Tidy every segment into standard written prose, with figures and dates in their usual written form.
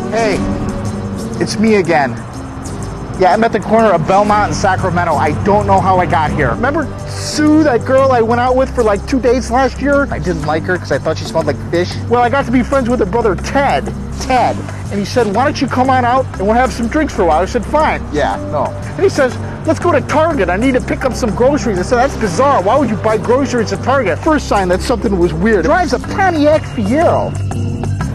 Hey, it's me again. Yeah, I'm at the corner of Belmont and Sacramento. I don't know how I got here. Remember Sue, that girl I went out with for like 2 days last year? I didn't like her because I thought she smelled like fish. Well, I got to be friends with her brother, Ted. And he said, why don't you come on out and we'll have some drinks for a while? I said, fine. Yeah, no. And he says, let's go to Target. I need to pick up some groceries. I said, that's bizarre. Why would you buy groceries at Target? First sign that something was weird. Drives a Pontiac Fiero.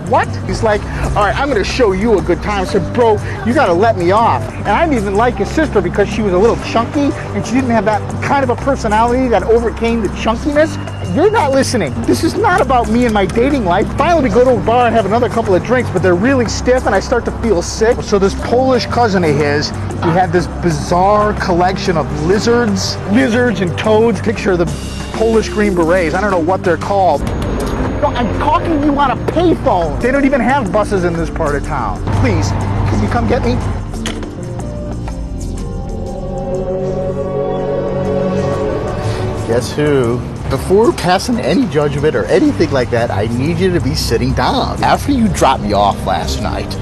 What? He's like, all right, I'm going to show you a good time. I said, bro, you got to let me off. And I didn't even like his sister because she was a little chunky and she didn't have that kind of a personality that overcame the chunkiness. You're not listening. This is not about me and my dating life. Finally, we go to a bar and have another couple of drinks, but they're really stiff and I start to feel sick. So this Polish cousin of his, he had this bizarre collection of lizards and toads. Picture the Polish Green Berets. I don't know what they're called. No, I'm talking to you on a payphone. They don't even have buses in this part of town. Please, can you come get me? Guess who? Before passing any judgment or anything like that, I need you to be sitting down. After you dropped me off last night,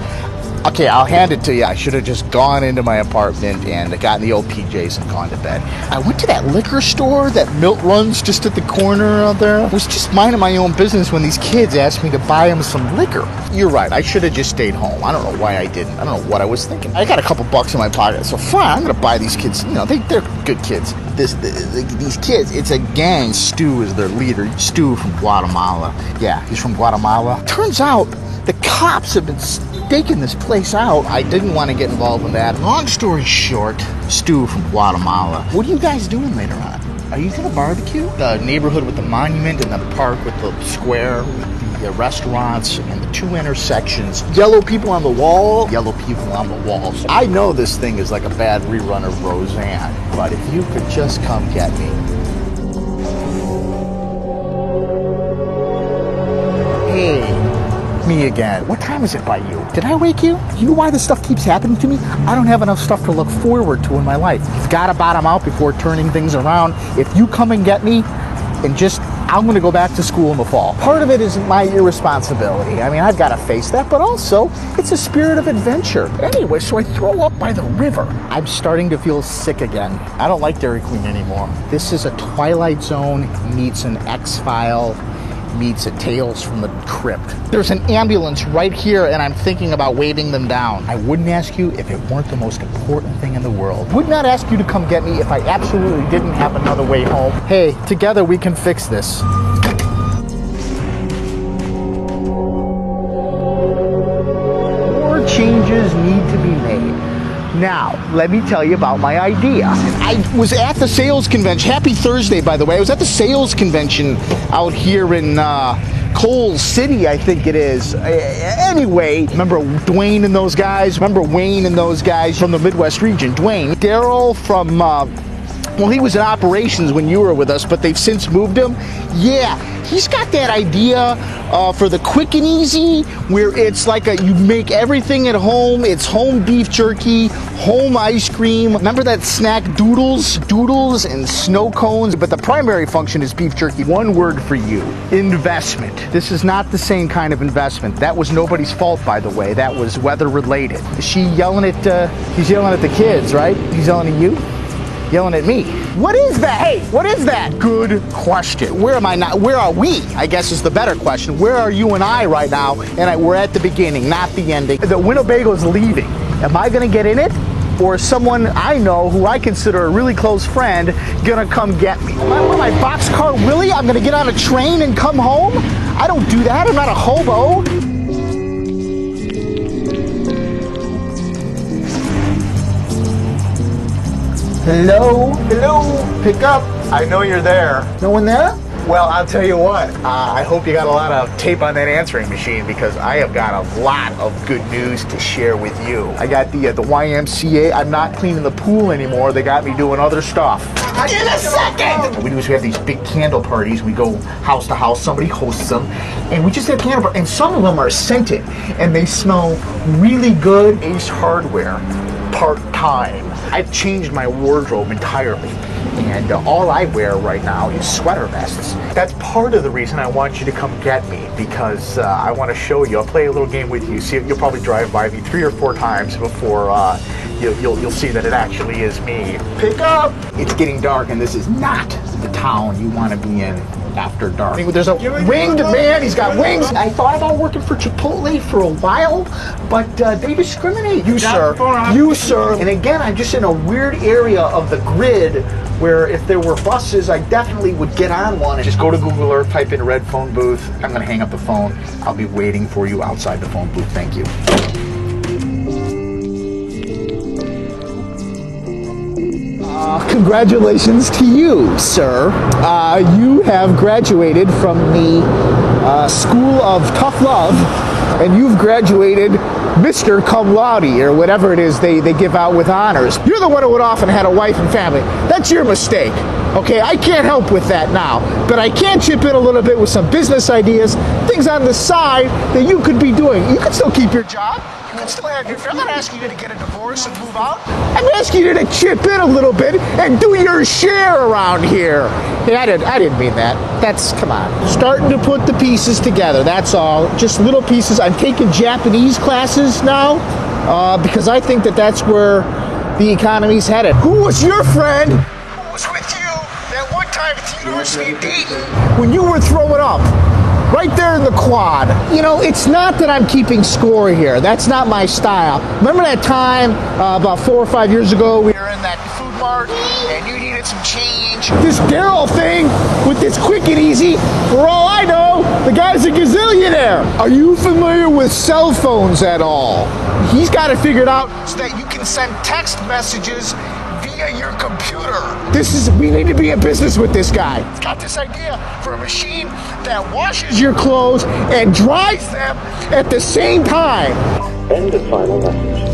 okay, I'll hand it to you. I should have just gone into my apartment and gotten the old PJs and gone to bed. I went to that liquor store that Milt runs just at the corner out there. I was just minding my own business when these kids asked me to buy them some liquor. You're right, I should have just stayed home. I don't know why I didn't. I don't know what I was thinking. I got a couple bucks in my pocket, so fine, I'm gonna buy these kids. You know, they're good kids. These kids, it's a gang. Stu is their leader. Stu from Guatemala. Yeah, he's from Guatemala. Turns out the cops have been staking this place out. I didn't want to get involved in that. Long story short, Stu from Guatemala. What are you guys doing later on? Are you gonna barbecue? The neighborhood with the monument and the park with the square, with the restaurants and the 2 intersections. Yellow people on the wall, yellow people on the walls. I know this thing is like a bad rerun of Roseanne, but if you could just come get me. Hey. Me again. What time is it by you? Did I wake you? You know why this stuff keeps happening to me? I don't have enough stuff to look forward to in my life. You've got to bottom out before turning things around. If you come and get me, and I'm going to go back to school in the fall. Part of it is my irresponsibility. I mean, I've got to face that, but also it's a spirit of adventure. Anyway, so I throw up by the river. I'm starting to feel sick again. I don't like Dairy Queen anymore. This is a Twilight Zone meets an X-File meets a Tales from the Crypt. There's an ambulance right here and I'm thinking about waving them down. I wouldn't ask you if it weren't the most important thing in the world. Would not ask you to come get me if I absolutely didn't have another way home. Hey, together we can fix this. More changes need to be made. Now, let me tell you about my idea. I was at the sales convention. Happy Thursday, by the way. I was at the sales convention out here in Coal City, I think it is. Anyway, remember Dwayne and those guys? Remember Wayne and those guys from the Midwest region? Dwayne. Daryl from, well, he was in operations when you were with us, but they've since moved him. Yeah, he's got that idea for the quick and easy, where it's like you make everything at home. It's home beef jerky, home ice cream. Remember that snack Doodles? Doodles and snow cones, but the primary function is beef jerky. One word for you, investment. This is not the same kind of investment. That was nobody's fault, by the way. That was weather related. Is she yelling at, he's yelling at the kids, right? He's yelling at you? Yelling at me. What is that? Hey, what is that? Good question. Where am I now? Where are we? I guess is the better question. Where are you and I right now? And we're at the beginning, not the ending. The Winnebago's leaving. Am I gonna get in it? Or is someone I know who I consider a really close friend gonna come get me? Am I my boxcar Willie? I'm gonna get on a train and come home? I don't do that. I'm not a hobo. Hello? Hello? Pick up. I know you're there. No one there? Well, I'll tell you what, I hope you got a lot of tape on that answering machine because I have got a lot of good news to share with you. I got the YMCA. I'm not cleaning the pool anymore. They got me doing other stuff. In a second! What we do is we have these big candle parties. We go house to house. Somebody hosts them. And we just have candle parties. And some of them are scented. And they smell really good. Ace Hardware, part-time. I've changed my wardrobe entirely. And all I wear right now is sweater vests. That's part of the reason I want you to come get me, because I want to show you. I'll play a little game with you. See, you'll probably drive by me 3 or 4 times before you'll see that it actually is me. Pick up! It's getting dark, and this is not the town you want to be in after dark. There's a winged man. He's got wings. I thought about working for Chipotle for a while, but they discriminate. You, sir. You, sir. And again, I'm just in a weird area of the grid where if there were buses, I definitely would get on one and just go to Google Earth, type in red phone booth. I'm going to hang up the phone. I'll be waiting for you outside the phone booth. Thank you. Congratulations to you, sir. You have graduated from the School of Tough Love, and you've graduated Mr. Cum Laude, or whatever it is they give out with honors. You're the one who went off and had a wife and family. That's your mistake. Okay, I can't help with that now, but I can chip in a little bit with some business ideas, things on the side that you could be doing. You could still keep your job. You can still have your family. I'm not asking you to get a divorce and move out. I'm asking you to chip in a little bit and do your share around here. Yeah, I didn't mean that. That's, come on. Starting to put the pieces together, that's all. Just little pieces. I'm taking Japanese classes now because I think that that's where the economy's headed. Who was your friend who was with you that one time at the University of Dayton when you were throwing up? Right there in the quad. You know, it's not that I'm keeping score here. That's not my style. Remember that time about 4 or 5 years ago we were in that food mart and you needed some change? This Daryl thing with this quick and easy, for all I know, the guy's a gazillionaire. Are you familiar with cell phones at all? He's got it figured out so that you can send text messages via your computer. We need to be in business with this guy. He's got this idea for a machine that washes your clothes and dries them at the same time. End of final message.